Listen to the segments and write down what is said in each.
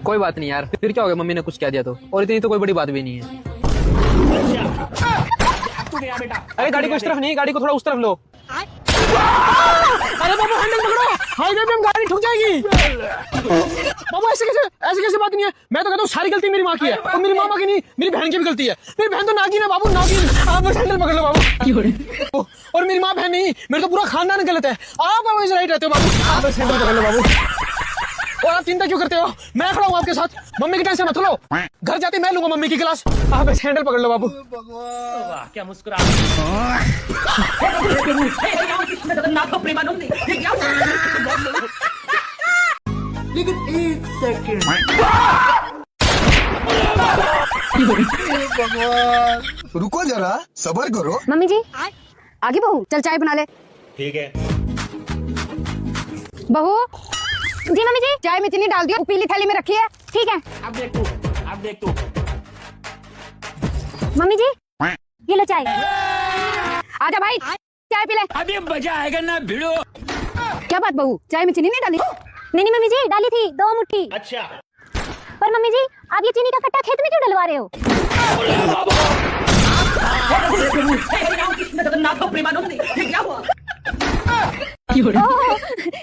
कोई बात नहीं यार, फिर क्या हो गया, मम्मी ने कुछ कह दिया तो, और इतनी तो कोई बड़ी बात भी नहीं है। अरे गाड़ी को इस तरफ नहीं, गाड़ी को थोड़ा उस तरफ लो। अरे बाबू हैंडल पकड़ो, हाईवे पे हम गाड़ी ठुक जाएगी। बाबू ऐसे कैसे बात नहीं है। मैं तो कहता हूँ सारी गलती मेरी माँ की है, और मेरी मामा की नहीं, मेरी बहन की भी गलती है। मेरी बहन तो नागिन है बाबू, नागिन। आप बस हैंडल पकड़ लो बाबू। और मेरी माँ बहन नहीं, मेरा तो पूरा खानदान गलत है। आप ऑलवेज राइट रहते हो बाबू, आप बस हैंडल पकड़ लो बाबू। और आप चिंता क्यों करते हो, मैं खड़ा हूँ आपके साथ। मम्मी की टेंशन मत लो, घर जाते मैं लूंगा मम्मी की क्लास। आप बस हैंडल पकड़ लो बाबू। वाह क्या मुस्कुरा। लेकिन एक सेकंड भगवान, रुको जरा, सब्र करो। मम्मी जी आगे बहू, चल चाय बना ले। ठीक है। बहू जी, मम्मी जी चाय में चीनी डाल दियो, पीली थैली में रखी है। ठीक है। अब देख तू। मम्मी जी ये लो चाय। आजा भाई चाय पी ले। अभी मजा आएगा ना भिड़ो। क्या बात बहू, चाय में चीनी नहीं डाली? नहीं मम्मी जी डाली थी 2 मुट्ठी। अच्छा। पर मम्मी जी आप ये चीनी का कट्टा खेत में क्यों डलवा रहे हो?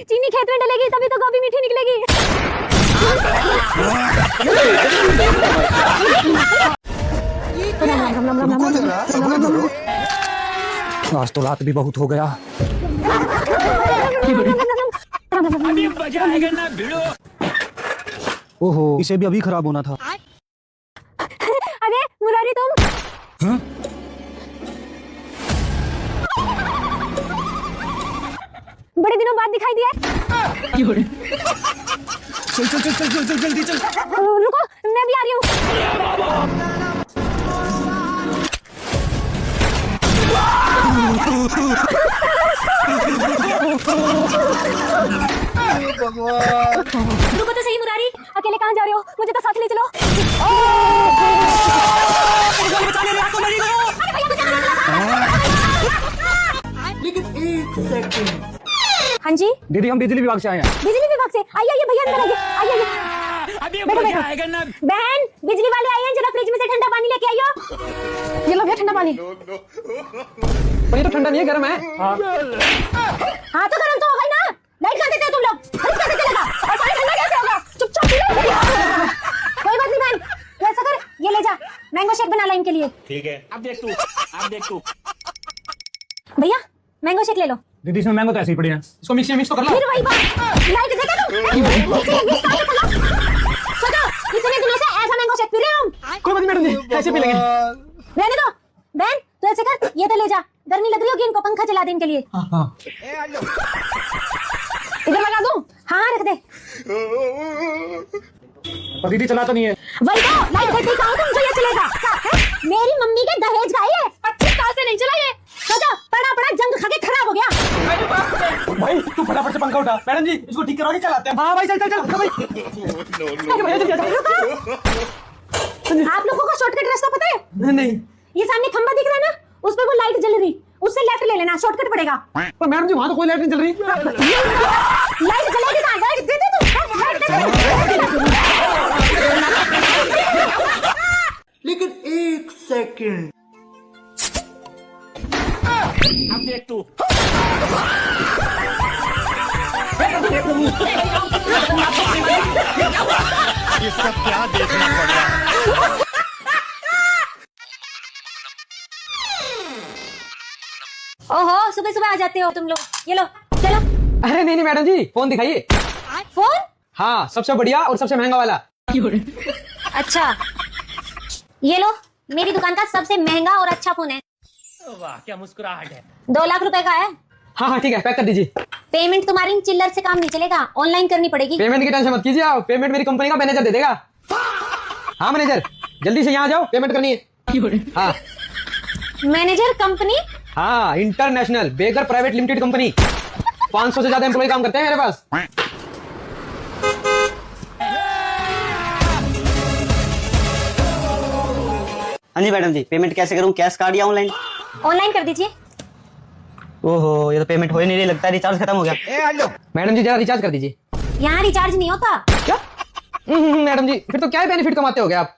चीनी खेत में डलेगी तभी तो गोभी मीठी निकलेगी। रुको जरा, सब्र करो। आज तो रात भी बहुत हो गया। अभी मजा आएगा ना भिड़ो। ओहो, इसे भी अभी खराब होना था। अरे मुरारी तुम? हाँ? बड़े दिनों बाद दिखाई दिया। चल जल्दी चल। रुको मैं भी आ रही हूँ। भगवान। रुको तो सही मुरारी, अकेले कहाँ जा रहे हो, मुझे तो साथ ले चलो। लेकिन एक सेकंड। हाँ जी दीदी, हम बिजली विभाग से आए हैं। बिजली विभाग से? आइए भैया अंदर आइए। अभी बैठो, मजा बैठो। आएगा ना। बहन बिजली वाले आए हैं, जरा फ्रिज में से ठंडा पानी लेके आइयो। ये लो भैया ठंडा पानी। पर ये तो ठंडा नहीं है, गर्म है। हाँ तो गर्म तो होगा ही ना, लाइट कहाँ देते हो तुम लोग, फ्रिज कैसे चलेगा और पानी ठंडा कैसे होगा? चुपचाप पी लो। कोई बात नहीं बहन, तू ऐसा कर, ये ले जा मैंगो शेक बना ला इनके लिए। ठीक है। अब देख तू। भैया मैंगो शेक ले लो। दीदी इसमें मैंगो तो ऐसे ही पड़ी है, इसको मिक्स तो कर लो। फिर वही बात, लाइट देते तुम। सोचो कितने दिनों से ऐसा मैंगो शेक पी रहे हैं हम। कोई बात नहीं मैडम जी, ऐसे पी लेंगे। रहने दो बहन, तू ऐसे कर, ये तो ले जा, गर्मी लग रही होगी इनको, पंखा चला दे इनके लिए। हाँ। इधर लगा दूं? हाँ रख दे। पर दीदी चला तो नहीं है। वही तो लाइट देती कहाँ तुमको ये चलेगा? है? मेरी मम्मी के दहेज का ये 25 साल से नहीं चला ये। सोचो पड़ा जंग खा के खराब हो गया। भाई तू फटाफट से पंखा उठा, मैडम जी इसको ठीक करवा के चलाते हैं। हाँ भाई चल भाई। आप लोगों को शॉर्टकट रास्ता पता है? नहीं। ये सामने खंबा दिख रहा है ना, उस पर वो लाइट जल रही, उससे लेफ्ट ले लेना, शॉर्टकट पड़ेगा। पर मैडम जी वहाँ तो कोई लाइट नहीं जल रही। लाइट जलेगी कहाँ? लाइट दे दे तू, लाइट दे दे। लेकिन एक सेकंड। अब देख तू। ये सब क्या देखना पड़ रहा है। ओहो सुबह सुबह आ जाते हो तुम लोग, ये लो चलो। अरे नहीं मैडम जी, फोन दिखाइए। फोन? हाँ सबसे बढ़िया और सबसे महंगा वाला। अच्छा ये लो, मेरी दुकान का सबसे महंगा और अच्छा फोन है। वाह क्या मुस्कुराहट है। 2 लाख रुपए का है। हाँ ठीक है, पैक कर दीजिए। पेमेंट तुम्हारी चिल्लर से काम नहीं चलेगा, ऑनलाइन करनी पड़ेगी। पेमेंट की टेंशन मत कीजिए आप, पेमेंट मेरी कंपनी का मैनेजर दे देगा। हाँ मैनेजर जल्दी से यहाँ जाओ, पेमेंट करनी है। हाँ मैनेजर कंपनी? हाँ इंटरनेशनल बेगर प्राइवेट लिमिटेड कंपनी, 500 से ज्यादा एम्प्लॉय काम करते हैं मेरे पास। हाँ जी मैडम जी, पेमेंट कैसे करूँ, कैश कार्ड या ऑनलाइन? ऑनलाइन कर दीजिए। ओहो ये तो पेमेंट हो ही नहीं रही, लगता है रिचार्ज खत्म हो गया। मैडम जी जरा रिचार्ज कर दीजिए। यहाँ रिचार्ज नहीं होता। क्या? मैडम जी फिर तो क्या बेनिफिट कमाते हो आप?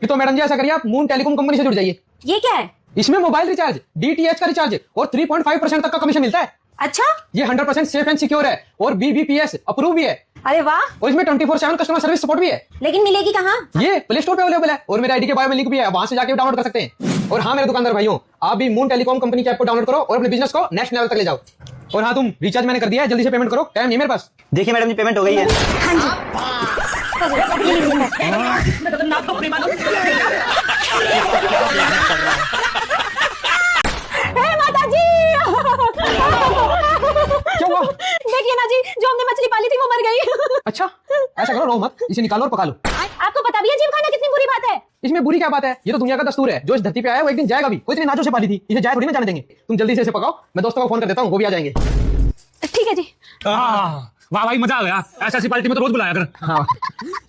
फिर तो मैडम जी ऐसा करिए आप मून टेलीकॉम कंपनी से जुड़ जाइए। ये क्या है? इसमें मोबाइल रिचार्ज, डीटीएच का रिचार्ज और 3.5% तक का कमीशन मिलता है। अच्छा, ये 100% सेफ एंड सिक्योर है और BBPS अप्रूव भी है अरे वाह। और इसमें 24/7 कस्टमर सर्विस सपोर्ट भी है। लेकिन मिलेगी कहाँ? ये प्ले स्टोर पे अवेलेबल है और मेरे आईडी के बायो में लिंक भी है, वहां से जाके डाउनलोड कर सकते हैं। और हाँ मेरे दुकानदार भाइयों, आप भी मून टेलीकॉम कंपनी के ऐप को डाउनलोड करो और अपने बिजनेस को नेक्स्ट लेवल तक ले जाओ। और हाँ तुम रिचार्ज मैंने कर दिया है, जल्दी से पेमेंट करो, टाइम नहीं मेरे पास। देखिए मैडम जी पेमेंट हो गई है। हाँ जी, ये लीजिए हे माता जी। क्या हुआ? देखिए ना जी, जो हमने मछली पाली थी वो मर गई। अच्छा ऐसा करो, रो मत, इसे निकालो और पका लो। आपको पता भी है जीव खाना कितनी बुरी बात है? इसमें बुरी क्या बात है? ये तो दुनिया का दस्तूर है, जो इस धरती पे आया वो एक दिन जाएगा भी। कोई इतने नाजों से पाली थी, इसे जाए थोड़ी ना जाने देंगे। तुम जल्दी से इसे पकाओ, मैं दोस्तों को फोन कर देता हूँ, वो भी आ जाएंगे। ठीक है जी। वाह भाई मजा आ गया, ऐसी पार्टी में तो रोज बुलाया कर। हाँ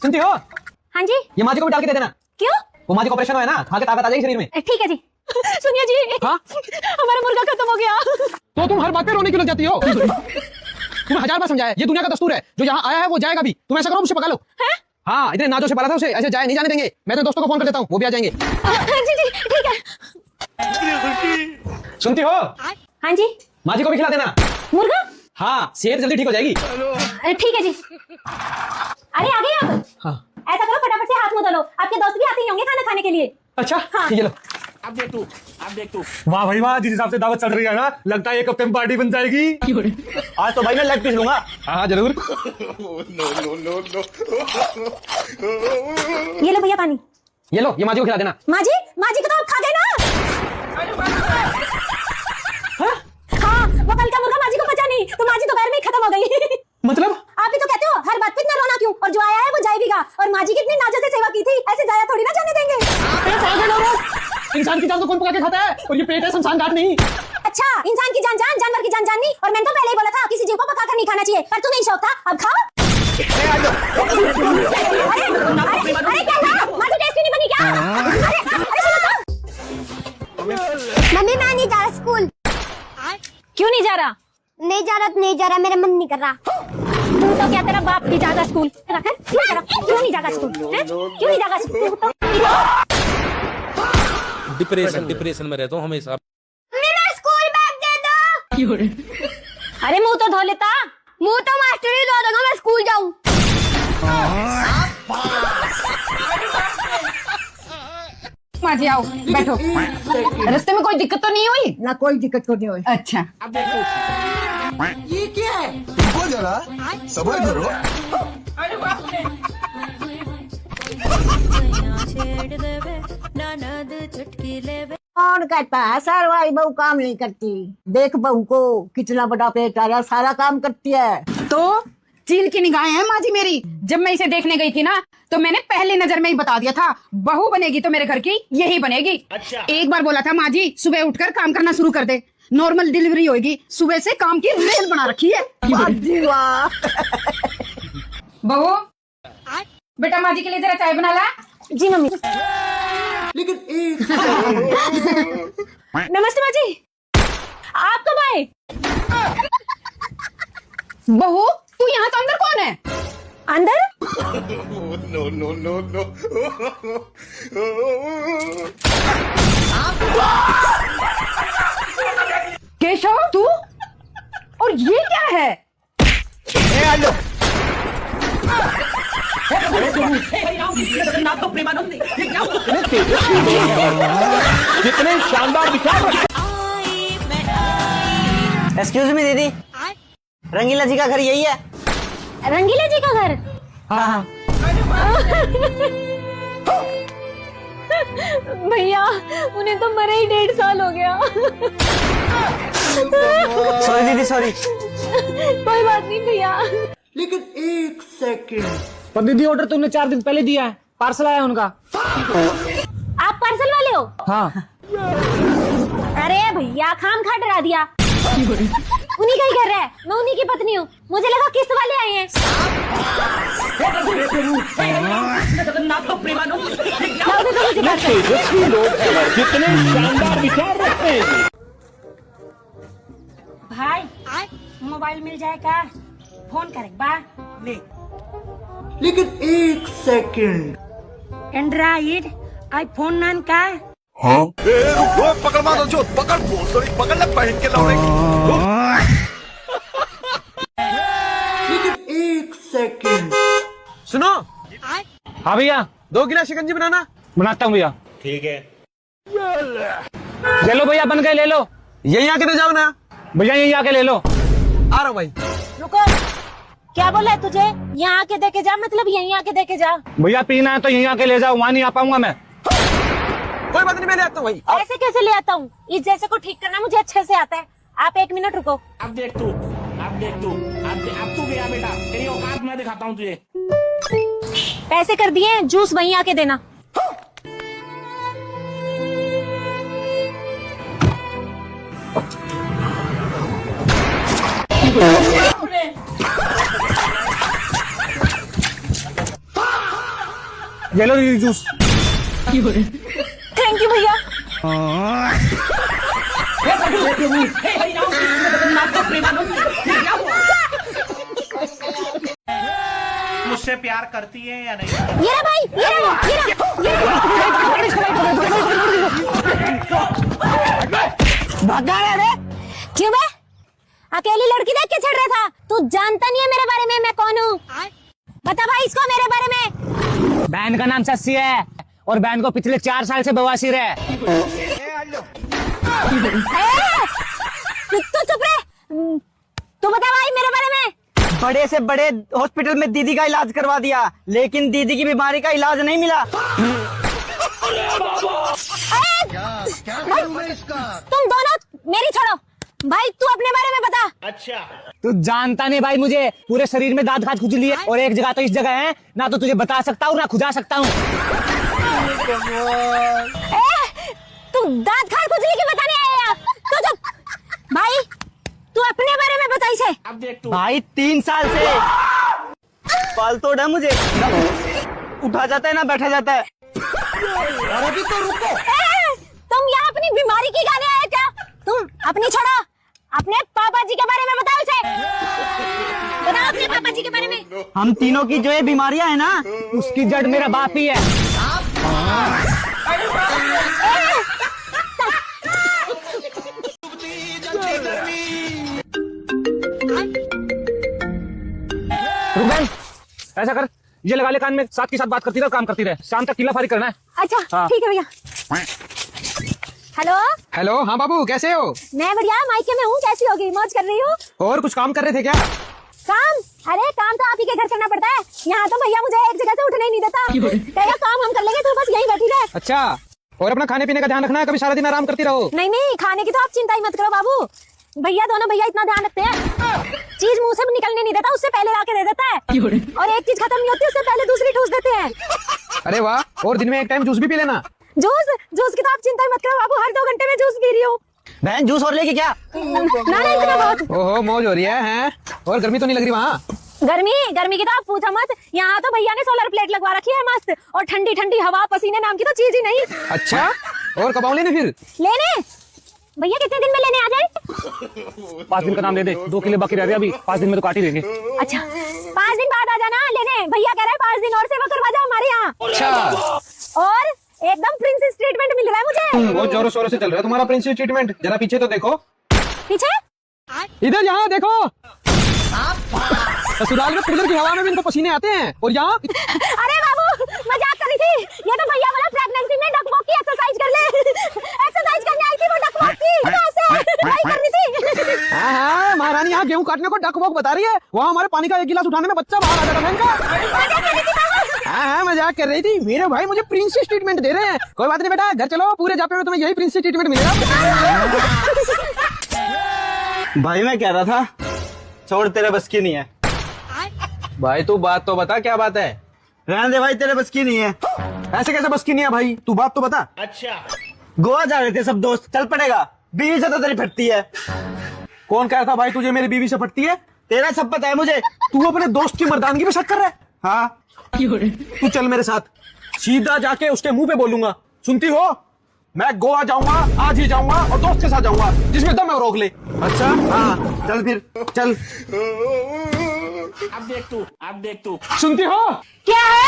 सुनती हो? हाँ जी। ये माँ जी को भी डाल के दे देना। क्यों? वो माँ जी को ऑपरेशन है ना, खा के ताकत आ जाएगी शरीर में। ठीक है जी। सुनिए जी, हाँ? हमारा मुर्गा खत्म हो गया। तो तुम हर बात पे रोने क्यों लग जाती हो? तुम्हें 1000 बार समझाया, ये दुनिया का दस्तूर है, जो यहाँ आया है वो जाएगा भी। तुम ऐसा करो, मुझसे पका लो। हाँ इतने नाजों से पाला था उसे, ऐसे जाए नहीं जाने देंगे। मैं तो दोस्तों को फोन कर देता हूँ, वो भी आ जाएंगे। जी जी ठीक है। सुनती हो? हाँ जी। माँ जी को भी खिला देना। मुर्गा? हाँ सेहत जल्दी ठीक हो जाएगी। ठीक है जी। अरे आ गए आप? हाँ। ऐसा करो, फटाफट से हाथ मुंह धो लो, आपके दोस्त भी आते ही होंगे खाना खाने के लिए। अच्छा हाँ। ये लो। अब देख तू वाह भाई वाह, जिस हिसाब से दावत चल रही है ना, लगता है एक हफ्ते में पार्टी बन जाएगी। आज तो भाई मैं लेग पीस लूंगा। हाँ जरूर। ये लो भैया पानी। ये लो, ये माँ जी को खिला देना। माँ जी को तो आप खा गए ना। हाँ, वो कल का मुर्गा माँ जी को पचा नहीं, तो माँ जी दोपहर में ही खत्म हो गई। मतलब? आप ही तो कहते हो हर बात पे इतना रोना क्यों, और जो आया है वो जाएगा। और माँ जी कितनी नाजों से सेवा की थी, ऐसे जाया थोड़ी ना जाने देंगे। इंसान की जान तो कौन पका के खाता है, और ये पेट है, शमशान घाट नहीं। अच्छा, इंसान की जान जान, जानवर की जान जान नहीं। और मैंने तो पहले ही बोला था किसी जीव को पका कर नहीं खाना चाहिए, पर तुम्हें शौक था, अब खाओ। अरे क्या था? माँ जी टेस्टी नहीं बनी क्या? अरे सुनो तो। मम्मी मैं नहीं जा रहा स्कूल। क्यों नहीं जा रहा? नहीं जा रहा, मेरा मन नहीं कर रहा। तू तो क्या तेरा बाप नहीं जाता स्कूल? क्यों नहीं जाता स्कूल? क्यों नहीं जाता स्कूल? डिप्रेशन में रहता हूँ हमेशा। मेरा स्कूल बैग दे दो। अरे मुंह तो धो लेता। मुंह तो मास्टर ही धो देगा, मैं स्कूल जाऊँ। माँ जी आओ बैठो। रास्ते में कोई दिक्कत तो नहीं हुई ना? कोई दिक्कत तो नहीं हुई। अच्छा ये क्या है? रुको जरा, सबर करो। कौन कहता है सर वाली बहू काम नहीं करती? देख बहू को कितना बड़ा पेट आ रहा, सारा काम करती है। तो चील की निगाहें हैं माँ जी मेरी। जब मैं इसे देखने गई थी ना, तो मैंने पहली नजर में ही बता दिया था, बहू बनेगी तो मेरे घर की यही बनेगी। अच्छा। एक बार बोला था माँ जी सुबह उठकर काम करना शुरू कर दे, नॉर्मल डिलीवरी होगी। सुबह से काम की रेल बना रखी है। वाह बहू, बेटा माँ जी के लिए जरा चाय बना ला। जी मम्मी। लेकिन एक नमस्ते माँ जी, आप कब आए? बहू तू यहाँ तो अंदर कौन है? अंदर? केशव तू? और ये क्या है? कितने शानदार विचार। एक्सक्यूज मी दीदी, रंगीला जी का घर यही है? रंगीला जी का घर? हाँ। भैया उन्हें तो मरे ही 1.5 साल हो गया। सॉरी दीदी सॉरी। कोई बात नहीं भैया। लेकिन एक सेकंड। पर दीदी ऑर्डर तुमने 4 दिन पहले दिया है, पार्सल आया उनका। आप पार्सल वाले हो? हाँ। अरे भैया खाम खा डरा दिया। उन्हीं का ही घर है, मैं उन्हीं की पत्नी हूँ, मुझे लगा किस्त वाले आए हैं। कितने शानदार विचार रखते हैं। भाई मोबाइल मिल जाएगा, फोन करे बा ले। लेकिन 1 सेकंड। एंड्रॉइड आईफोन 9 का पकड़ मारो जो पकड़ पकड़ ले पहन के लाओ लेकिन 1 सेकंड। सुनो, हाँ भैया 2 गिलास शिकंजी बनाना। बनाता हूँ भैया। ठीक है। ले लो भैया, बन गए, ले लो यहीं आके दे जाओ ना। भैया, यहीं आके ले लो। आ रहा हूँ भाई। रुको, क्या बोला है तुझे? यहाँ आके देके जा मतलब यहीं आके देके जा? भैया पीना है तो यहीं आके ले जाओ, वहाँ नहीं आ पाऊंगा मैं। कोई बात नहीं, मैं ले आता हूँ भाई। ऐसे कैसे ले आता हूँ? इस जैसे को ठीक करना मुझे अच्छे से आता है। आप 1 मिनट रुको। अब देख तू अब तू गया बेटा, तेरी औकात मैं दिखाता हूँ तुझे। पैसे कर दिए, जूस वहीं आके देना। ले लो दीदी जूस। थैंक यू भैया। मुझसे प्यार करती है या नहीं? ये रहा भाई, ये रहा, ये रहा। भागा रे। क्यों बे? अकेली लड़की देख के छेड़ रहा था? तू जानता नहीं है मेरे बारे में मैं कौन हूँ? बता भाई इसको मेरे बारे में। बहन का नाम सस्सी है और बहन को पिछले 4 साल से बवासीर है। तू चुप रहे। तू बता भाई मेरे बारे में। बड़े से बड़े हॉस्पिटल में दीदी का इलाज करवा दिया, लेकिन दीदी की बीमारी का इलाज नहीं मिला। तुम दोनों मेरी छोड़ो। भाई तू अपने बारे में बता। अच्छा, तू जानता नहीं भाई, मुझे पूरे शरीर में दांत खाद खुजली है और एक जगह तो इस जगह है ना, तो तुझे बता सकता हूँ ना खुजा सकता हूँ। तू दांत खाद खुजली की बताने आया? तो चुप भाई, तू अपने बारे में बता इसे। अब देख तू। भाई 3 साल से पाल तोड़ है मुझे, ना उठा जाता है ना बैठा जाता है। और अभी तो रुको। तुम यहाँ अपनी बीमारी की गाने आए क्या? तुम अपनी छोड़ो, अपने पापा जी के बारे में बताओ इसे। बताओ अपने पापा जी के बारे में। हम तीनों की जो ये बीमारियां है ना, उसकी जड़ मेरा बाप ही है। रुबेन, ऐसा कर, ये लगा ले कान में, साथ के साथ बात करती रहे, काम करती रहे, शाम तक किला फारी करना है। अच्छा हाँ। ठीक है भैया। हेलो हेलो, हाँ बाबू कैसे हो? मैं बढ़िया, मायके में हूँ। कैसी होगी? मौज कर रही हूँ। और कुछ काम कर रहे थे क्या? काम? अरे काम तो आप ही के घर करना पड़ता है। यहाँ तो भैया मुझे एक जगह से उठने ही नहीं देता। कहेगा काम हम कर लेंगे, तो बस यहीं बैठी रहे। अच्छा, और अपना खाने पीने का ध्यान रखना है, कभी सारा दिन आराम करती रहो। नहीं नहीं, खाने की तो आप चिंता ही मत करो बाबू। भैया दोनों भैया इतना ध्यान रखते हैं, चीज मुंह से निकलने नहीं देता, उससे पहले लाके दे देता है। और एक चीज खत्म नहीं होती उससे पहले दूसरी ठूस देते हैं। अरे वाह, और दिन में एक टाइम जूस भी पी लेना। जूस की तो आप चिंता ही मत करो बाबू, हर 2 घंटे में जूस पी रही हूँ। बहन जूस और लेके क्या? ना इतना बहुत। ओहो, मौज हो रही है हैं? और गर्मी तो नहीं लग रही वहाँ? गर्मी की तो आप पूछो मत। यहाँ तो भैया ने सोलर प्लेट लगवा रखी है मस्त, और ठंडी ठंडी हवा, पसीने नाम की तो चीज ही नहीं। अच्छा, और कब आऊं लेने फिर? लेने भैया कितने दिन में लेने आ जाए? 5 दिन का नाम दे दे, 2 किले बाकी रह गए, अभी 5 दिन में तो काट ही देंगे। अच्छा 5 दिन बाद आ जाना लेने। भैया कह रहे हैं 5 दिन और सेवा करवा जाओ हमारे यहाँ। अच्छा, और एकदम प्रिंसेस ट्रीटमेंट मिल रहा है मुझे। बहुत जोरों शोरों से चल रहा है तुम्हारा प्रिंसेस ट्रीटमेंट। जरा पीछे तो देखो। पीछे? इधर यहाँ देखो। ससुराल में कूलर की हवा में भी इनको पसीने आते हैं, और यहाँ। अरे बाबू मजाक कर रही थी। ये तो भैया बोला प्रेगनेंसी में डक वॉक की एक्सरसाइज कर ले। एक्सरसाइज करने आई थी वो, डक वॉक की ट्राई करनी थी। हाँ, महारानी यहाँ गेहूं काटने को डक वॉक बता रही है, वहाँ हमारे पानी का 1 गिलास उठाने में बच्चा बाहर आ जाता बहन का। हाँ, मजाक कर रही थी। मेरे भाई मुझे प्रिंसेस ट्रीटमेंट दे रहे हैं। कोई बात नहीं बेटा, घर चलो, पूरे जापे में तुम्हें यही प्रिंसेस ट्रीटमेंट मिलेगा। भाई मैं कह रहा था, छोड़, तेरे बस की नहीं है। भाई तू बात तो बता, क्या बात है? रहने दे भाई, तेरे बस की नहीं है। ऐसे कैसे बस की नहीं है भाई? तू बात तो बता। अच्छा, गोवा जा रहे थे सब दोस्त, चल पड़ेगा। बीवी से तो तेरी फटती है। कौन कह रहा था भाई तुझे मेरी बीवी से फटती है? तेरा सब पता है मुझे। तू अपने दोस्त की मर्दानगी पे शक कर रहा है? हाँ, तू चल मेरे साथ, सीधा जाके उसके मुंह पे बोलूंगा, सुनती हो, मैं गोवा जाऊंगा, आज ही जाऊंगा, और दोस्त के साथ जाऊंगा, जिसमें दम है वो रोक ले। अच्छा हाँ, चल फिर चल। अब देख तू सुनती हो? क्या है?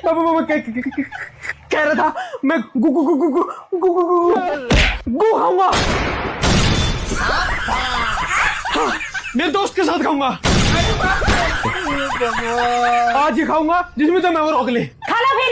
बाबू कह रहा था मैं गु गु गु गु गु गु गु गु गु खाऊंगा। हाँ, मेरे दोस्त के साथ खाऊंगा। आज ही खाऊंगा जिसमें तो मैं और रोक ले। खा लो फिर।